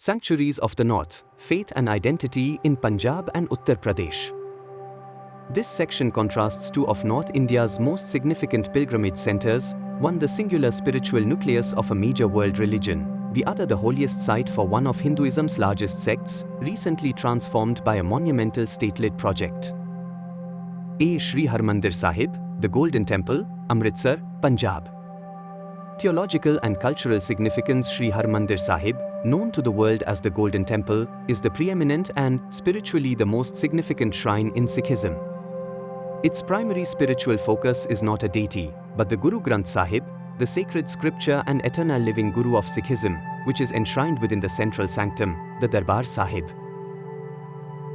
Sanctuaries of the North, Faith and Identity in Punjab and Uttar Pradesh. This section contrasts two of North India's most significant pilgrimage centers, one the singular spiritual nucleus of a major world religion, the other the holiest site for one of Hinduism's largest sects, recently transformed by a monumental state-led project. A. Sri Harmandir Sahib, the Golden Temple, Amritsar, Punjab. Theological and cultural significance. Sri Harmandir Sahib, known to the world as the Golden Temple, is the preeminent and, spiritually, the most significant shrine in Sikhism. Its primary spiritual focus is not a deity, but the Guru Granth Sahib, the sacred scripture and eternal living Guru of Sikhism, which is enshrined within the central sanctum, the Darbar Sahib.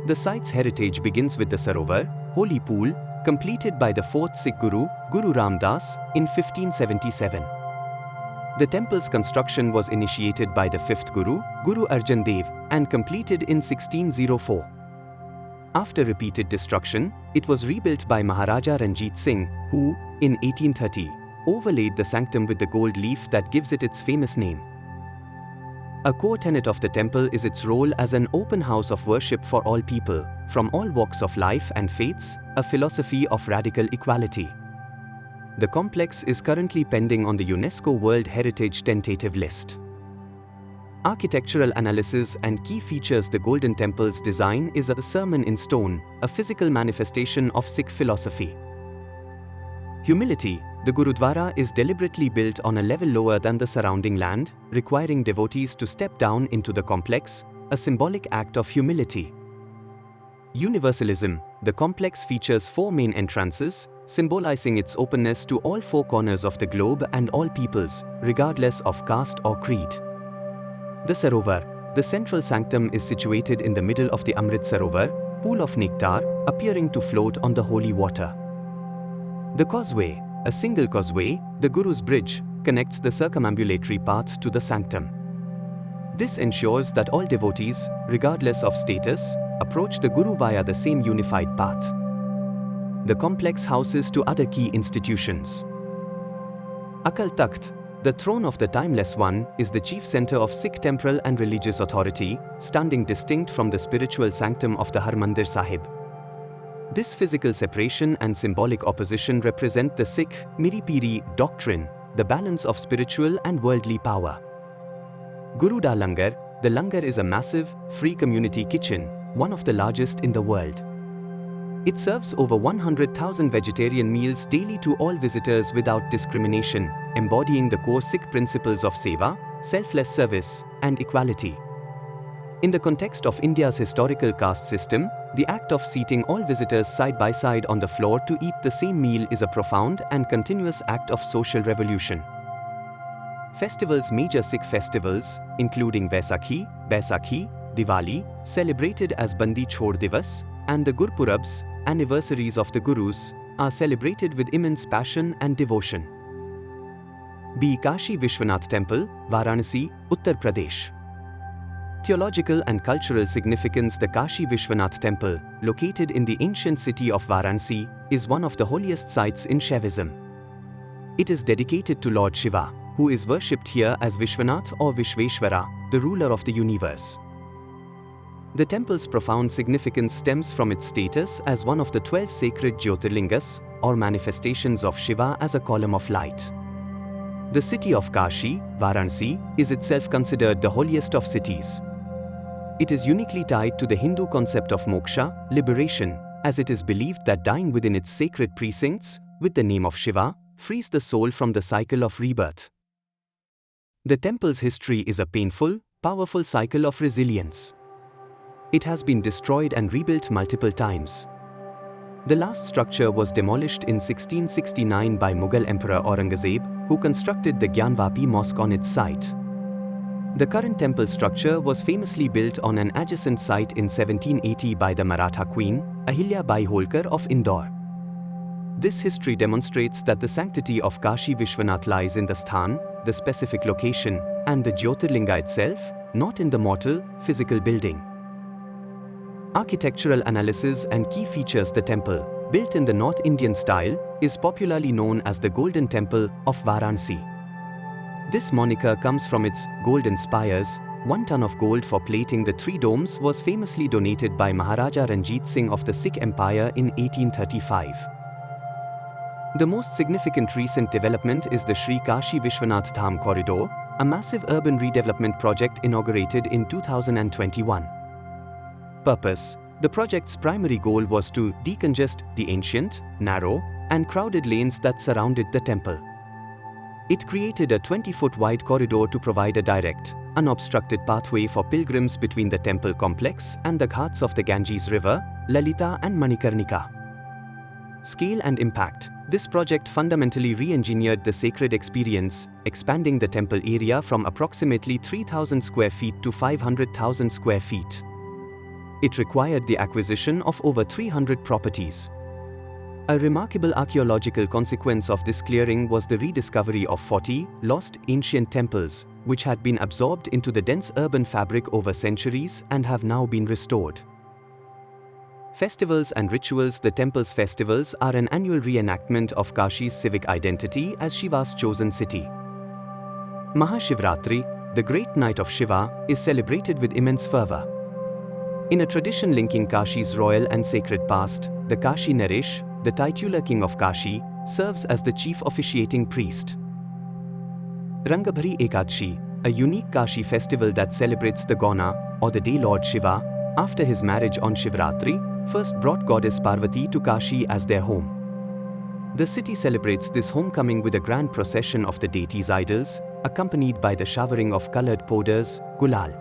The site's heritage begins with the Sarovar, holy pool, completed by the 4th Sikh Guru, Guru Ram Das, in 1577. The temple's construction was initiated by the 5th Guru, Guru Arjan Dev, and completed in 1604. After repeated destruction, it was rebuilt by Maharaja Ranjit Singh, who, in 1830, overlaid the sanctum with the gold leaf that gives it its famous name. A core tenet of the temple is its role as an open house of worship for all people, from all walks of life and faiths, a philosophy of radical equality. The complex is currently pending on the UNESCO World Heritage Tentative List. Architectural analysis and key features. The Golden Temple's design is a sermon in stone, a physical manifestation of Sikh philosophy. Humility. The Gurudwara is deliberately built on a level lower than the surrounding land, requiring devotees to step down into the complex, a symbolic act of humility. Universalism. The complex features 4 main entrances, symbolizing its openness to all 4 corners of the globe and all peoples, regardless of caste or creed. The Sarovar. The central sanctum is situated in the middle of the Amrit Sarovar, pool of nectar, appearing to float on the holy water. The causeway. A single causeway, the Guru's bridge, connects the circumambulatory path to the sanctum. This ensures that all devotees, regardless of status, approach the Guru via the same unified path. The complex houses 2 other key institutions. Akal Takht, the throne of the Timeless One, is the chief center of Sikh temporal and religious authority, standing distinct from the spiritual sanctum of the Harmandir Sahib. This physical separation and symbolic opposition represent the Sikh Miri Piri doctrine, the balance of spiritual and worldly power. Guru Da Langar. The Langar is a massive, free community kitchen, one of the largest in the world. It serves over 100,000 vegetarian meals daily to all visitors without discrimination, embodying the core Sikh principles of seva, selfless service, and equality. In the context of India's historical caste system, the act of seating all visitors side by side on the floor to eat the same meal is a profound and continuous act of social revolution. Festivals. Major Sikh festivals, including Vaisakhi, Baisakhi, Diwali, celebrated as Bandi Chhod Divas, and the Gurpurabs, anniversaries of the Gurus, are celebrated with immense passion and devotion. B. Kashi Vishwanath Temple, Varanasi, Uttar Pradesh. Theological and cultural significance. The Kashi Vishwanath Temple, located in the ancient city of Varanasi, is one of the holiest sites in Shaivism. It is dedicated to Lord Shiva, who is worshipped here as Vishwanath or Vishveshwara, the ruler of the universe. The temple's profound significance stems from its status as one of the 12 sacred Jyotirlingas, or manifestations of Shiva as a column of light. The city of Kashi, Varanasi, is itself considered the holiest of cities. It is uniquely tied to the Hindu concept of moksha, liberation, as it is believed that dying within its sacred precincts, with the name of Shiva, frees the soul from the cycle of rebirth. The temple's history is a painful, powerful cycle of resilience. It has been destroyed and rebuilt multiple times. The last structure was demolished in 1669 by Mughal Emperor Aurangzeb, who constructed the Gyanvapi Mosque on its site. The current temple structure was famously built on an adjacent site in 1780 by the Maratha queen, Ahilya Bai Holkar of Indore. This history demonstrates that the sanctity of Kashi Vishwanath lies in the sthan, the specific location, and the Jyotirlinga itself, not in the mortal, physical building. Architectural analysis and key features. The temple, built in the North Indian style, is popularly known as the Golden Temple of Varanasi. This moniker comes from its golden spires, 1 ton of gold for plating the 3 domes was famously donated by Maharaja Ranjit Singh of the Sikh Empire in 1835. The most significant recent development is the Sri Kashi Vishwanath Dham corridor, a massive urban redevelopment project inaugurated in 2021. Purpose: the project's primary goal was to decongest the ancient, narrow, and crowded lanes that surrounded the temple. It created a 20-foot wide corridor to provide a direct, unobstructed pathway for pilgrims between the temple complex and the ghats of the Ganges River, Lalita and Manikarnika. Scale and impact: this project fundamentally re-engineered the sacred experience, expanding the temple area from approximately 3,000 square feet to 500,000 square feet. It required the acquisition of over 300 properties. A remarkable archaeological consequence of this clearing was the rediscovery of 40 lost ancient temples, which had been absorbed into the dense urban fabric over centuries and have now been restored. Festivals and rituals: the temple's festivals are an annual reenactment of Kashi's civic identity as Shiva's chosen city. Mahashivratri, the great night of Shiva, is celebrated with immense fervor. In a tradition linking Kashi's royal and sacred past, the Kashi Naresh, the titular king of Kashi, serves as the chief officiating priest. Rangabhari Ekadashi, a unique Kashi festival that celebrates the Gauna, or the day Lord Shiva, after his marriage on Shivratri, first brought goddess Parvati to Kashi as their home. The city celebrates this homecoming with a grand procession of the deity's idols, accompanied by the showering of colored powders, gulal.